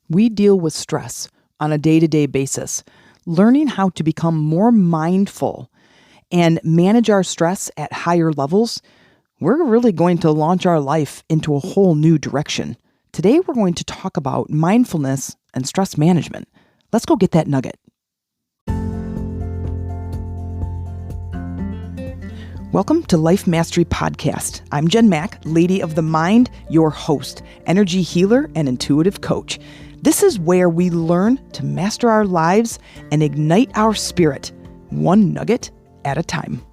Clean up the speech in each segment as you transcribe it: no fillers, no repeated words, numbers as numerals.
We deal with stress on a day-to-day basis. Learning how to become more mindful and manage our stress at higher levels, we're really going to launch our life into a whole new direction. Today, we're going to talk about mindfulness and stress management. Let's go get that nugget. Welcome to Life Mastery Podcast. I'm Jen Mack, Lady of the Mind, your host, energy healer, and intuitive coach. This is where we learn to master our lives and ignite our spirit, one nugget at a time.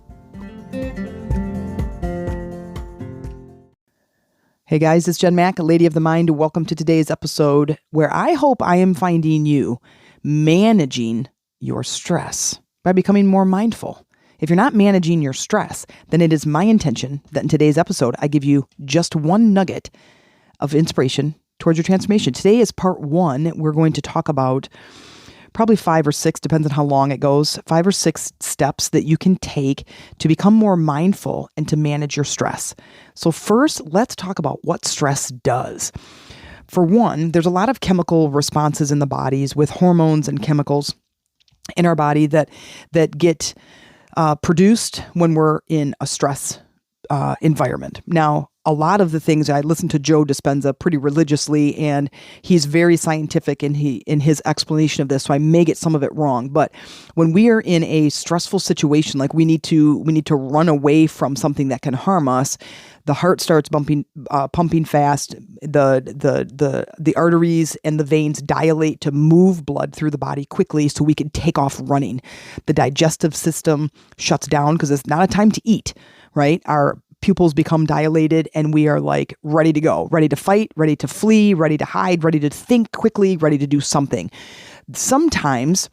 Hey guys, it's Jen Mack, Lady of the Mind. Welcome to today's episode where I hope I am finding you managing your stress by becoming more mindful. If you're not managing your stress, then it is my intention that in today's episode, I give you just one nugget of inspiration towards your transformation. Today is part one. We're going to talk about probably 5 or 6, depends on how long it goes, 5 or 6 steps that you can take to become more mindful and to manage your stress. So first, let's talk about what stress does. For one, there's a lot of chemical responses in the bodies with hormones and chemicals in our body that get produced when we're in a stress environment. Now, a lot of the things, I listen to Joe Dispenza pretty religiously, and he's very scientific in his explanation of this, so I may get some of it wrong. But when we are in a stressful situation, like we need to run away from something that can harm us, the heart starts pumping fast. The arteries and the veins dilate to move blood through the body quickly, so we can take off running. The digestive system shuts down because it's not a time to eat. Right? Our pupils become dilated and we are like ready to go, ready to fight, ready to flee, ready to hide, ready to think quickly, ready to do something. Sometimes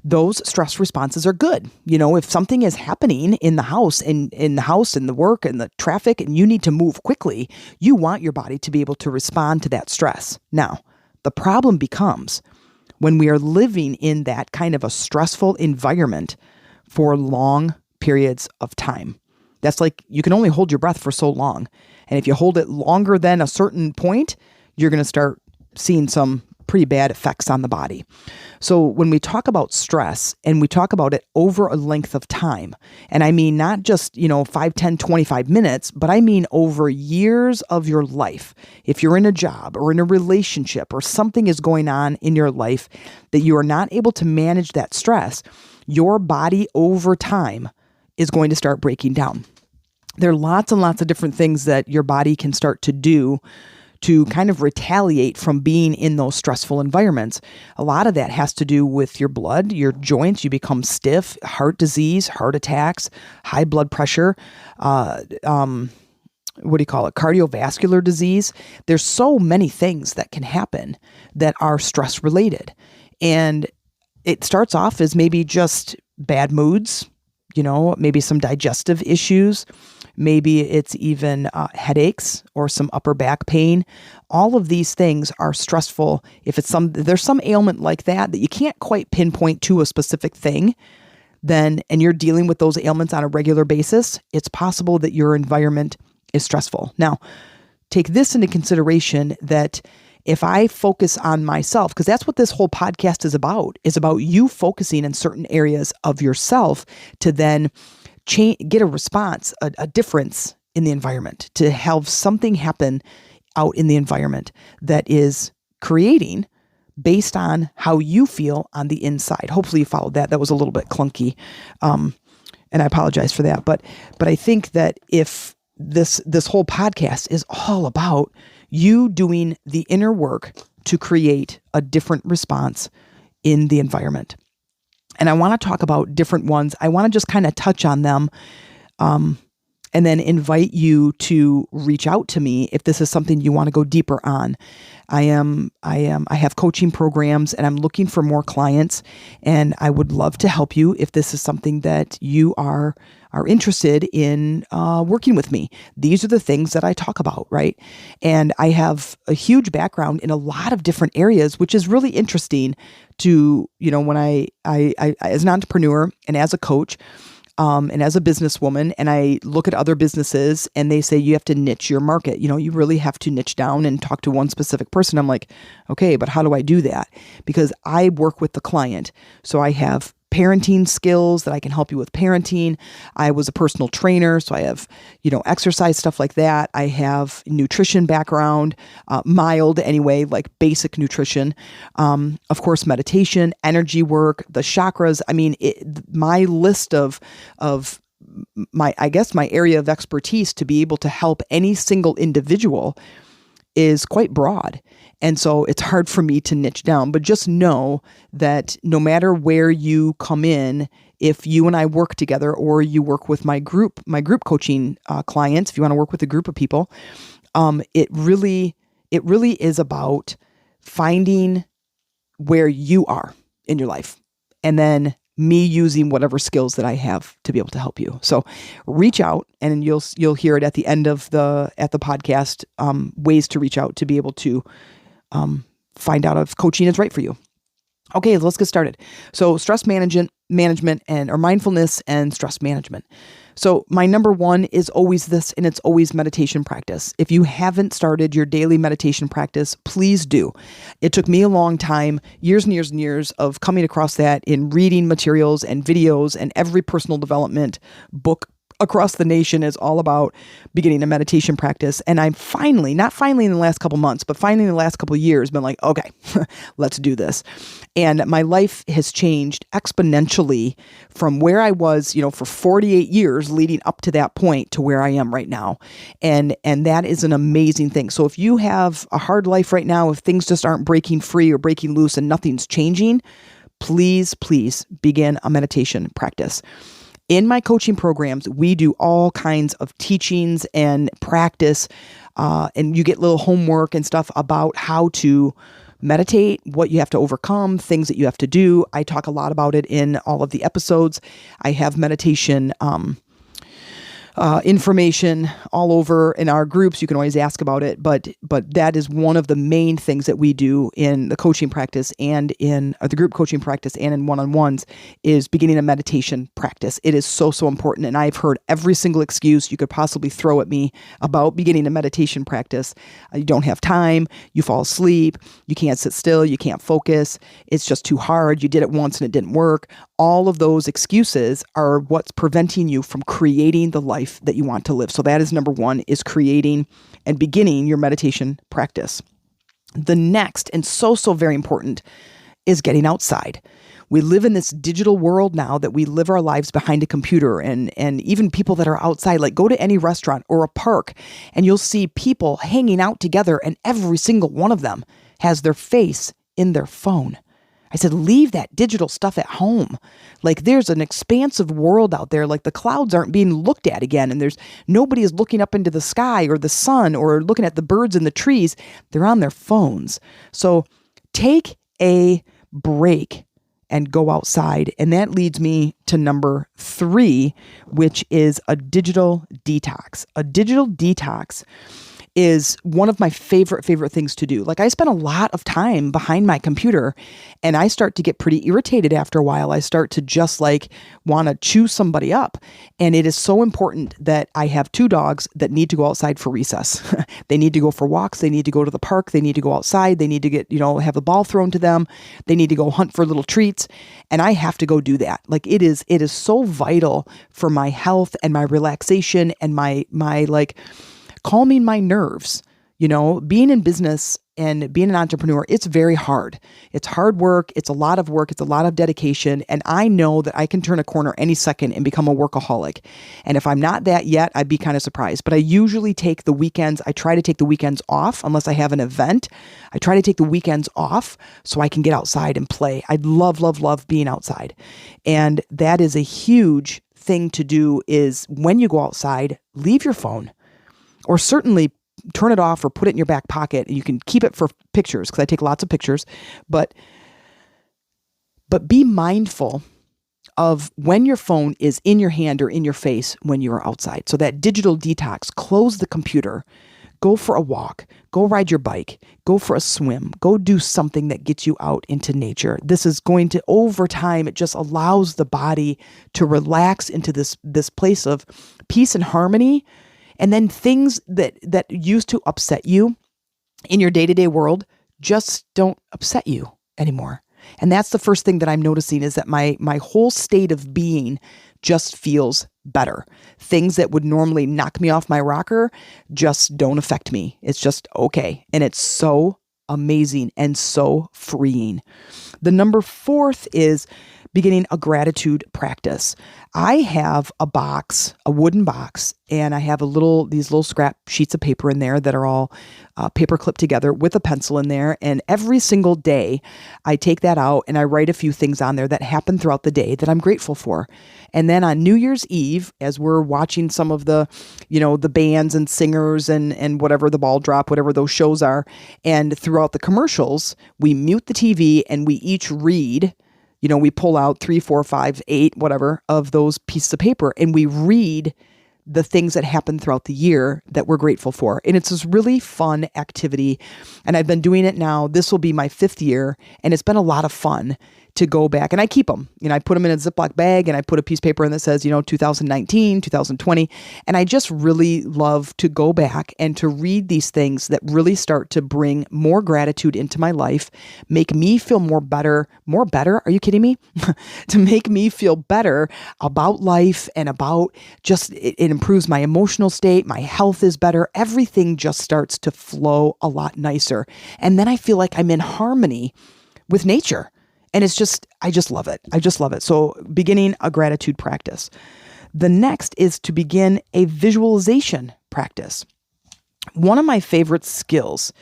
those stress responses are good. You know, if something is happening in the house and the work and the traffic and you need to move quickly, you want your body to be able to respond to that stress. Now, the problem becomes when we are living in that kind of a stressful environment for long periods of time. That's like you can only hold your breath for so long. And if you hold it longer than a certain point, you're going to start seeing some pretty bad effects on the body. So when we talk about stress and we talk about it over a length of time, and I mean not just, 5, 10, 25 minutes, but I mean over years of your life. If you're in a job or in a relationship or something is going on in your life that you are not able to manage that stress, your body over time is going to start breaking down. There are lots and lots of different things that your body can start to do to kind of retaliate from being in those stressful environments. A lot of that has to do with your blood, your joints. You become stiff, heart disease, heart attacks, high blood pressure, cardiovascular disease. There's so many things that can happen that are stress related. And it starts off as maybe just bad moods, maybe some digestive issues. Maybe it's even headaches or some upper back pain. All of these things are stressful. If there's some ailment like that you can't quite pinpoint to a specific thing, and you're dealing with those ailments on a regular basis, it's possible that your environment is stressful. Now, take this into consideration that if I focus on myself, because that's what this whole podcast is about you focusing in certain areas of yourself to then get a response, a difference in the environment, to have something happen out in the environment that is creating based on how you feel on the inside. Hopefully you followed that. That was a little bit clunky. And I apologize for that. But I think that if this whole podcast is all about you doing the inner work to create a different response in the environment. And I want to talk about different ones. I want to just kind of touch on them and then invite you to reach out to me if this is something you want to go deeper on. I have coaching programs and I'm looking for more clients, and I would love to help you if this is something that you are interested in working with me. These are the things that I talk about, right? And I have a huge background in a lot of different areas, which is really interesting to, when I as an entrepreneur and as a coach, and as a businesswoman, and I look at other businesses and they say you have to niche your market. You really have to niche down and talk to one specific person. I'm like, okay, but how do I do that? Because I work with the client. So I have parenting skills that I can help you with parenting. I was a personal trainer, so I have, exercise stuff like that. I have nutrition background, mild anyway, like basic nutrition. Of course, meditation, energy work, the chakras. I mean, my list of my area of expertise to be able to help any single individual is quite broad. And so it's hard for me to niche down, but just know that no matter where you come in, if you and I work together or you work with my group coaching clients, if you want to work with a group of people, it really is about finding where you are in your life and then me using whatever skills that I have to be able to help you. So reach out, and you'll hear it at the end of the podcast, ways to reach out to be able to find out if coaching is right for you. Okay, let's get started. So stress management or mindfulness and stress management. So my number one is always this, and it's always meditation practice. If you haven't started your daily meditation practice, please do. It took me a long time, years and years and years of coming across that in reading materials and videos, and every personal development book across the nation is all about beginning a meditation practice. And I'm not finally in the last couple months, but finally in the last couple of years, been like, okay, let's do this. And my life has changed exponentially from where I was, for 48 years leading up to that point to where I am right now. And that is an amazing thing. So if you have a hard life right now, if things just aren't breaking free or breaking loose and nothing's changing, please begin a meditation practice. In my coaching programs, we do all kinds of teachings and practice, and you get little homework and stuff about how to meditate, what you have to overcome, things that you have to do. I talk a lot about it in all of the episodes. I have meditation information all over in our groups. You can always ask about it, but that is one of the main things that we do in the coaching practice and in the group coaching practice and in one-on-ones is beginning a meditation practice. It is so important. And I've heard every single excuse you could possibly throw at me about beginning a meditation practice. You don't have time. You fall asleep. You can't sit still. You can't focus. It's just too hard. You did it once and it didn't work. All of those excuses are what's preventing you from creating the life that you want to live. So that is number one, is creating and beginning your meditation practice. The next, and so very important, is getting outside. We live in this digital world now that we live our lives behind a computer, and even people that are outside, like go to any restaurant or a park and you'll see people hanging out together, and every single one of them has their face in their phone. I said, leave that digital stuff at home. Like there's an expansive world out there. Like the clouds aren't being looked at again. And nobody is looking up into the sky or the sun or looking at the birds in the trees. They're on their phones. So take a break and go outside. And that leads me to number 3, which is a digital detox. A digital detox is one of my favorite things to do. Like I spend a lot of time behind my computer and I start to get pretty irritated after a while. I start to just like want to chew somebody up. And it is so important that I have 2 dogs that need to go outside for recess. They need to go for walks. They need to go to the park. They need to go outside. They need to get, have the ball thrown to them. They need to go hunt for little treats. And I have to go do that. Like it is so vital for my health and my relaxation and my like calming my nerves. Being in business and being an entrepreneur, it's very hard. It's hard work. It's a lot of work. It's a lot of dedication. And I know that I can turn a corner any second and become a workaholic. And if I'm not that yet, I'd be kind of surprised. But I usually take the weekends. I try to take the weekends off unless I have an event. I try to take the weekends off so I can get outside and play. I love being outside. And that is a huge thing to do, is when you go outside, leave your phone. Or certainly turn it off or put it in your back pocket. You can keep it for pictures, because I take lots of pictures. But be mindful of when your phone is in your hand or in your face when you are outside. So that digital detox, close the computer, Go for a walk, go ride your bike, go for a swim, go do something that gets you out into nature. This is going to, over time, it just allows the body to relax into this place of peace and harmony. And then things that used to upset you in your day-to-day world just don't upset you anymore. And that's the first thing that I'm noticing, is that my whole state of being just feels better. Things that would normally knock me off my rocker just don't affect me. It's just okay. And it's so amazing and so freeing. The number 4th is beginning a gratitude practice. I have a box, a wooden box, and I have these little scrap sheets of paper in there that are all paper clipped together with a pencil in there. And every single day I take that out and I write a few things on there that happen throughout the day that I'm grateful for. And then on New Year's Eve, as we're watching some of the, the bands and singers and whatever, the ball drop, whatever those shows are, and throughout the commercials, we mute the TV and we each read. We pull out 3, 4, 5, 8, whatever of those pieces of paper, and we read the things that happen throughout the year that we're grateful for. And it's this really fun activity. And I've been doing it now. This will be my 5th year, and it's been a lot of fun to go back. And I keep them. I put them in a Ziploc bag, and I put a piece of paper in that says, 2019, 2020. And I just really love to go back and to read these things that really start to bring more gratitude into my life, make me feel more better. Are you kidding me? To make me feel better about life and about just, it improves my emotional state. My health is better. Everything just starts to flow a lot nicer. And then I feel like I'm in harmony with nature. And I just love it. I just love it. So beginning a gratitude practice. The next is to begin a visualization practice. One of my favorite skills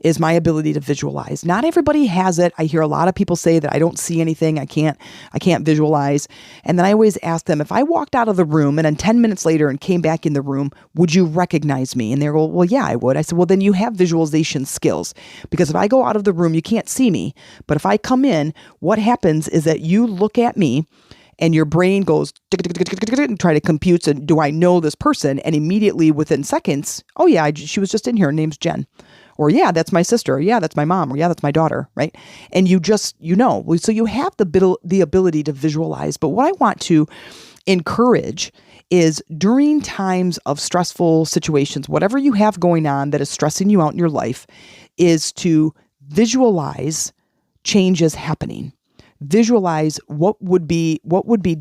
is my ability to visualize. Not everybody has it. I hear a lot of people say that I don't see anything. I can't visualize. And then I always ask them, if I walked out of the room and then 10 minutes later and came back in the room, would you recognize me? And they go, well, yeah, I would. I said, well, then you have visualization skills, because if I go out of the room, you can't see me. But if I come in, what happens is that you look at me and your brain goes and try to compute, and do I know this person? And immediately within seconds, oh yeah, she was just in here. Her name's Jen. Or yeah, that's my sister. Or yeah, that's my mom. Or yeah, that's my daughter, right? And you just, so you have the ability to visualize. But what I want to encourage is, during times of stressful situations, whatever you have going on that is stressing you out in your life, is to visualize changes happening. Visualize what would be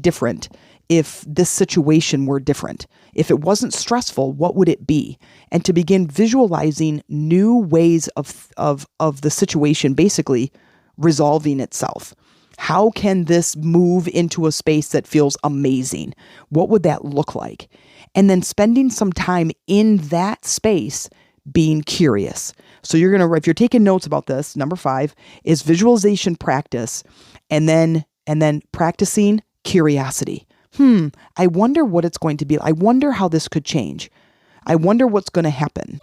different if this situation were different. If it wasn't stressful, what would it be? And to begin visualizing new ways of the situation basically resolving itself. How can this move into a space that feels amazing? What would that look like? And then spending some time in that space being curious. So if you're taking notes about this, number 5 is visualization practice, and then practicing curiosity. I wonder what it's going to be. I wonder how this could change. I wonder what's going to happen.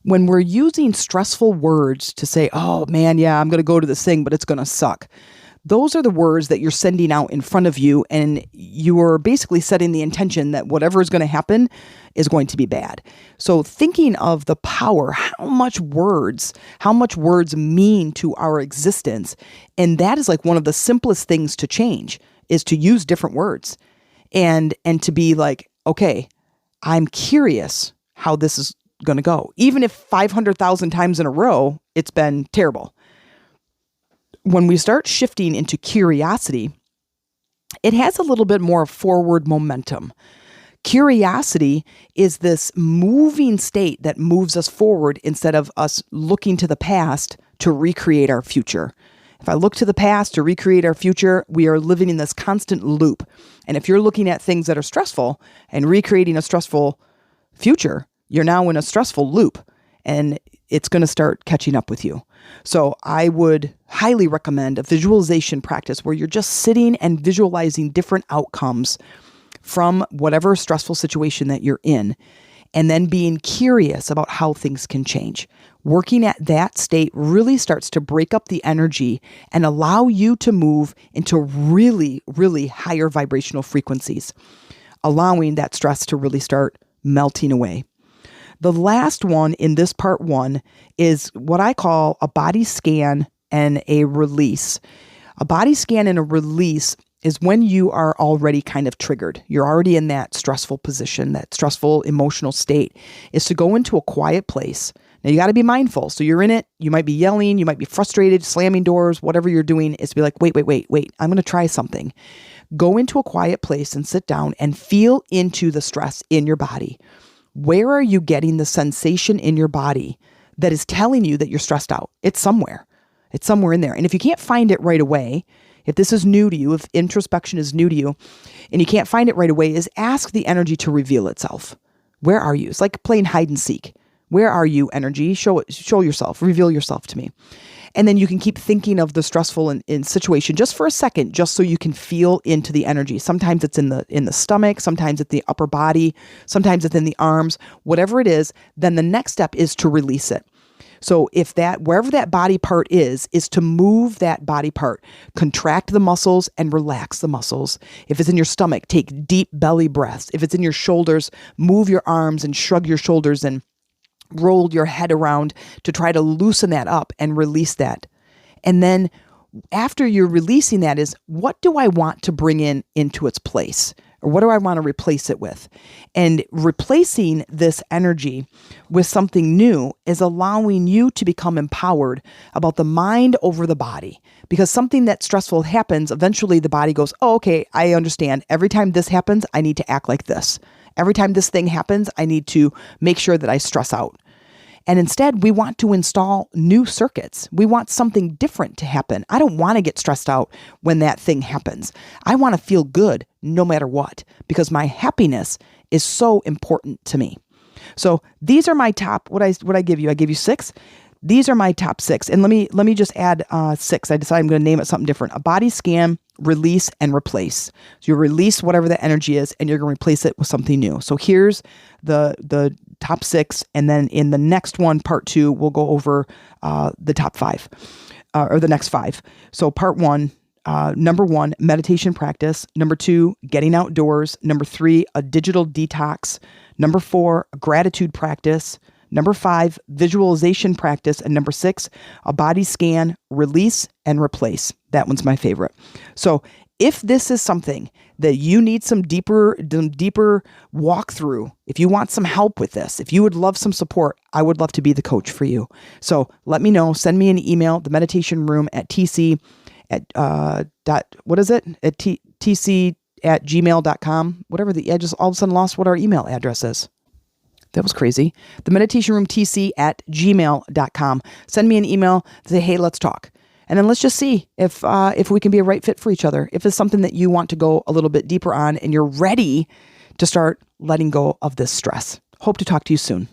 When we're using stressful words to say, oh man, yeah, I'm going to go to this thing, but it's going to suck. Those are the words that you're sending out in front of you, and you're basically setting the intention that whatever is going to happen is going to be bad. So thinking of the power, how much words mean to our existence. And that is like one of the simplest things to change, is to use different words and to be like, okay, I'm curious how this is going to go. Even if 500,000 times in a row, it's been terrible. When we start shifting into curiosity, it has a little bit more forward momentum. Curiosity is this moving state that moves us forward instead of us looking to the past to recreate our future. If I look to the past to recreate our future, we are living in this constant loop. And if you're looking at things that are stressful and recreating a stressful future, you're now in a stressful loop, and it's going to start catching up with you. So I would highly recommend a visualization practice where you're just sitting and visualizing different outcomes from whatever stressful situation that you're in, and then being curious about how things can change. Working at that state really starts to break up the energy and allow you to move into really, really higher vibrational frequencies, allowing that stress to really start melting away. The last one in this part 1 is what I call a body scan and a release. A body scan and a release is when you are already kind of triggered. You're already in that stressful position, that stressful emotional state, is to go into a quiet place. Now you got to be mindful. So you're in it. You might be yelling. You might be frustrated, slamming doors, whatever you're doing, is to be like, wait. I'm going to try something. Go into a quiet place and sit down and feel into the stress in your body. Where are you getting the sensation in your body that is telling you that you're stressed out? It's somewhere. It's somewhere in there. And if you can't find it right away, if this is new to you, if introspection is new to you, and you can't find it right away, is ask the energy to reveal itself. Where are you? It's like playing hide and seek. Where are you, energy? Show yourself. Reveal yourself to me. And then you can keep thinking of the stressful in situation just for a second, just so you can feel into the energy. Sometimes it's in the stomach, sometimes it's the upper body, sometimes it's in the arms, whatever it is. Then the next step is to release it. So if wherever that body part is to move that body part, contract the muscles and relax the muscles. If it's in your stomach, take deep belly breaths. If it's in your shoulders, move your arms and shrug your shoulders and roll your head around to try to loosen that up and release that. And then after you're releasing that is, what do I want to bring into its place? Or what do I want to replace it with? And replacing this energy with something new is allowing you to become empowered about the mind over the body. Because something that's stressful happens, eventually the body goes, oh, okay, I understand. Every time this happens, I need to act like this. Every time this thing happens, I need to make sure that I stress out. And instead, we want to install new circuits. We want something different to happen. I don't want to get stressed out when that thing happens. I want to feel good no matter what, because my happiness is so important to me. So these are my top, what I give you. I give you 6. These are my top 6. And let me just add 6. I decided I'm going to name it something different. A body scan, release, and replace. So you release whatever the energy is, and you're going to replace it with something new. So here's the top 6. And then in the next one, part 2, we'll go over the top 5 or the next 5. So part 1, number 1, meditation practice. Number 2, getting outdoors. Number 3, a digital detox. Number 4, a gratitude practice. Number 5, visualization practice. And number 6, a body scan, release, and replace. That one's my favorite. So if this is something that you need some deeper walkthrough, if you want some help with this, if you would love some support, I would love to be the coach for you. So let me know. Send me an email, the meditation room at tc at tc@gmail.com. Whatever I just all of a sudden lost what our email address is. That was crazy. The meditation room tc@gmail.com. Send me an email. Say, hey, let's talk. And then let's just see if we can be a right fit for each other. If it's something that you want to go a little bit deeper on and you're ready to start letting go of this stress. Hope to talk to you soon.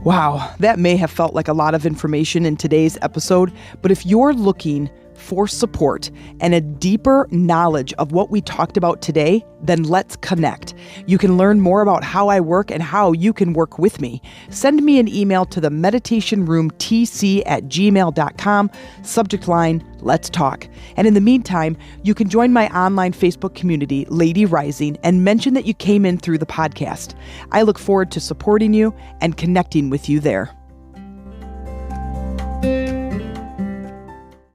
Wow, that may have felt like a lot of information in today's episode, but if you're looking for support and a deeper knowledge of what we talked about today, then let's connect. You can learn more about how I work and how you can work with me. Send me an email to the meditationroomtc@gmail.com, subject line, let's talk. And in the meantime, you can join my online Facebook community, Lady Rising, and mention that you came in through the podcast. I look forward to supporting you and connecting with you there.